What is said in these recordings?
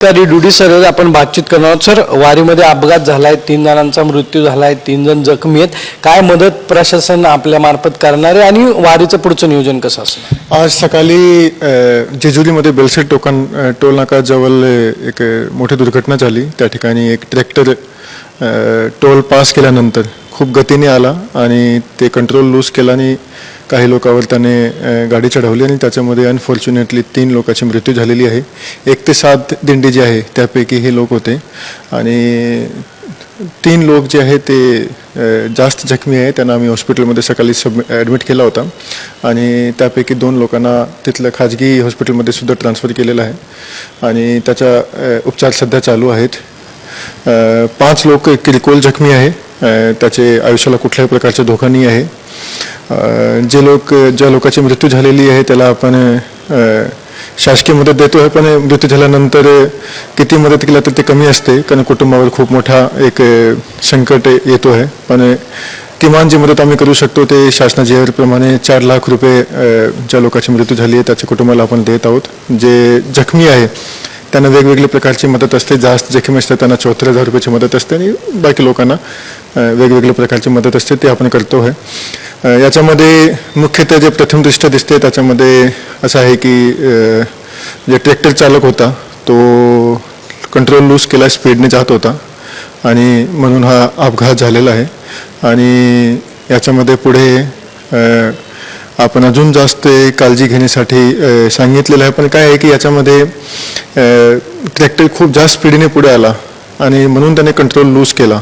तरी डुडी सर आपण बातचीत करणार आहोत. सर, वारीमध्ये अपघात झालाय, 3 जणांचा मृत्यू झालाय, 3 जण जखमी आहेत. काय मदत प्रशासन आपल्या मार्फत करणार आहे आणि वारीचं पुढचं नियोजन कसं असणार? आज सकाळी जेजुरीमध्ये बेलसेट टोल नाका जवळ एक मोठी दुर्घटना झाली. त्या ठिकाणी एक ट्रॅक्टर टोल पास केल्यानंतर खूप गतीने आला आणि ते कंट्रोल लूज केला आणि काही लोकांवर त्याने गाडी चढवली आणि त्याच्यामध्ये अनफॉर्च्युनेटली 3 लोकांची मृत्यू झालेली आहे. 1 ते 7 दिंडी जी आहे त्यापैकी हे लोक होते आणि 3 लोक जे आहे ते जास्त जखमी आहे. त्यांना आम्ही हॉस्पिटलमध्ये सकाळी ॲडमिट केला होता आणि त्यापैकी 2 लोकांना तिथलं खाजगी हॉस्पिटलमध्ये सुद्धा ट्रान्सफर केलेलं आहे आणि त्याचा उपचार सध्या चालू आहेत. 5 लोक किरकोळ जखमी आहे. त्याचे आयुष्याला कुठल्याही प्रकारचा धोका नाही आहे. ज्या लोकांची मृत्यू झालेली आहे त्याला आपण शासकीय मदत देतो आहे, पण मृत्यू झाल्यानंतर किती मदत केला तर ते कमी असते, कारण कुटुंबावर खूप मोठा एक संकट येतो आहे. पण किमान जी मदत आम्ही करू शकतो ते शासनाच्या जाहीरप्रमाणे 4 लाख रुपये ज्या लोकांची मृत्यू झाली आहे त्याच्या कुटुंबाला आपण देत आहोत. जे जखमी आहे त्यांना वेगवेगळ्या प्रकारची मदत असते. जास्त जखमी असते त्यांना 74,000 रुपयाची मदत असते आणि बाकी लोकांना वेगवेगळ्या प्रकारची मदत असते, ते आपण करतो आहे. याच्यामध्ये मुख्यतः जे प्रथमदृष्ट्या दिसते त्याच्यामध्ये असं आहे की जे ट्रॅक्टर चालक होता तो कंट्रोल लूज केला, स्पीडने जात होता आणि म्हणून हा अपघात झालेला आहे. आणि याच्यामध्ये पुढे आपण अजून जास्त काळजी घेण्यासाठी सांगितलेलं आहे. पण काय आहे की याच्यामध्ये ट्रॅक्टर खूप जास्त स्पीडने पुढे आला आणि म्हणून त्याने कंट्रोल लूज केला,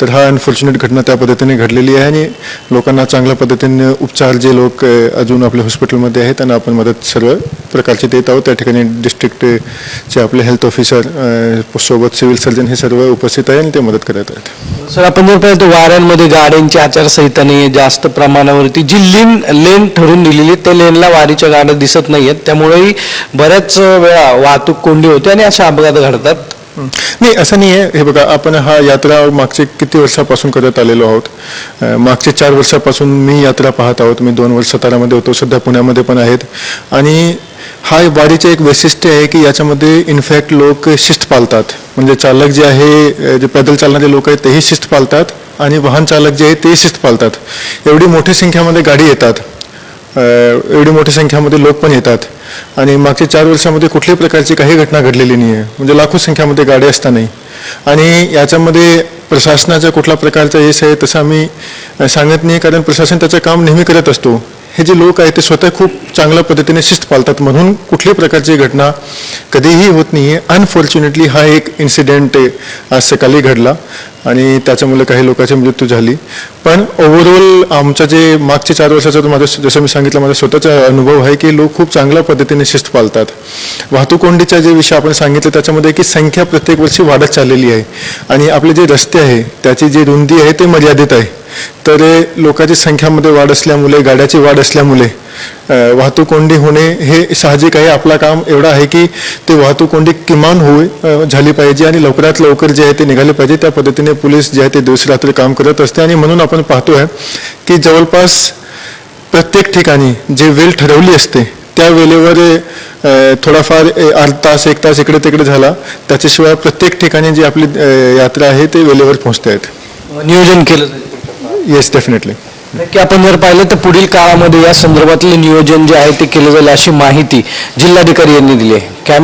तर हा अनफॉर्च्युनेट घटना त्या पद्धतीने घडलेली आहे आणि लोकांना चांगल्या पद्धतीने उपचार जे लोक अजून आपल्या हॉस्पिटलमध्ये आहेत त्यांना आपण मदत सर्व प्रकारची देत आहोत. त्या ठिकाणी डिस्ट्रिक्टचे आपले हेल्थ ऑफिसर सोबत सिव्हिल सर्जन हे सर्व उपस्थित आहे आणि ते मदत करत आहेत. सर, आपण जर पाहिलं तर वाऱ्यांमध्ये गाड्यांची आचारसंहिता नाही, जास्त प्रमाणावरती जी लेन ठरवून दिलेली त्या लेनला वारीच्या गाड्या दिसत नाहीयेत, त्यामुळेही बऱ्याच वेळा वाहतूक कोंडी होते आणि असे अपघात घडतात. नाही, असं नाही आहे. हे बघा, आपण हा यात्रा मागचे किती वर्षापासून करत आलेलो आहोत. मागचे 4 वर्षापासून मी यात्रा पाहत आहोत. मी 2 वर्ष सातारामध्ये होतो, सध्या पुण्यामध्ये पण आहेत. आणि हा वारीचं एक वैशिष्ट्य आहे की याच्यामध्ये इनफॅक्ट लोक शिस्त पाळतात. म्हणजे चालक जे आहे, जे पैदल चालणारे लोक आहेत तेही शिस्त पाळतात आणि वाहन चालक जे आहे ते शिस्त पाळतात. एवढी मोठ्या संख्येमध्ये गाडी येतात, एवढी मोठ्या संख्येमध्ये लोक पण येतात आणि मागच्या 4 वर्षामध्ये कुठल्याही प्रकारची काही घटना घडलेली नाही आहे. म्हणजे लाखो संख्येमध्ये गाड्या असतानाही. आणि याच्यामध्ये प्रशासनाचा कुठला प्रकारचा यश आहे तसं आम्ही सांगत नाही, कारण प्रशासन त्याचं काम नेहमी करत असतो. हे जे लोक आहेत ते स्वतः खूप चांगल्या पद्धतीने शिस्त पाळतात, म्हणून कुठल्याही प्रकारची घटना कधीही होत नाही आहे. अनफॉर्च्युनेटली हा एक इन्सिडेंट आज सकाळी घडला आणि त्याच्यामुळे काही लोकांची मृत्यू झाली. पण ओव्हरऑल आमच्या जे मागचे 4 वर्षाचा माझा, जसं मी सांगितलं, माझा स्वतःचा अनुभव आहे की लोक खूप चांगल्या पद्धतीने शिस्त पाळतात. वाहतूक कोंडीचा जे विषय आपण सांगितलं त्याच्यामध्ये की संख्या प्रत्येक वर्षी वाढत चाललेली आहे आणि आपले जे रस्ते आहे त्याची जी रुंदी आहे ते मर्यादित आहे. तर लोकांची संख्यामध्ये वाढ असल्यामुळे, गाड्याची वाढ असल्यामुळे वाहतूक कोंडी होणे हे साहजिक आहे. आपला काम एवढं आहे की ते वाहतूक कोंडी किमान झाली पाहिजे आणि लवकरात लवकर जे आहे ते निघाले पाहिजे. त्या पद्धतीने पोलीस जे आहे ते दिवसरात्र काम करत असते आणि म्हणून आपण पाहतो आहे की जवळपास प्रत्येक ठिकाणी जे वेळ ठरवली असते त्या वेळेवर थोडाफार अर्धा तास 1 तास इकडे तिकडे झाला, त्याच्याशिवाय प्रत्येक ठिकाणी जी आपली यात्रा आहे ते वेळेवर पोहोचते आहेत. नियोजन केलं जाईल. Yes, definitely. नक्की आपण जर पाहिलं तर पुढील काळामध्ये या संदर्भातले नियोजन जे आहे ते केलं जाईल अशी माहिती जिल्हाधिकारी यांनी दिली आहे.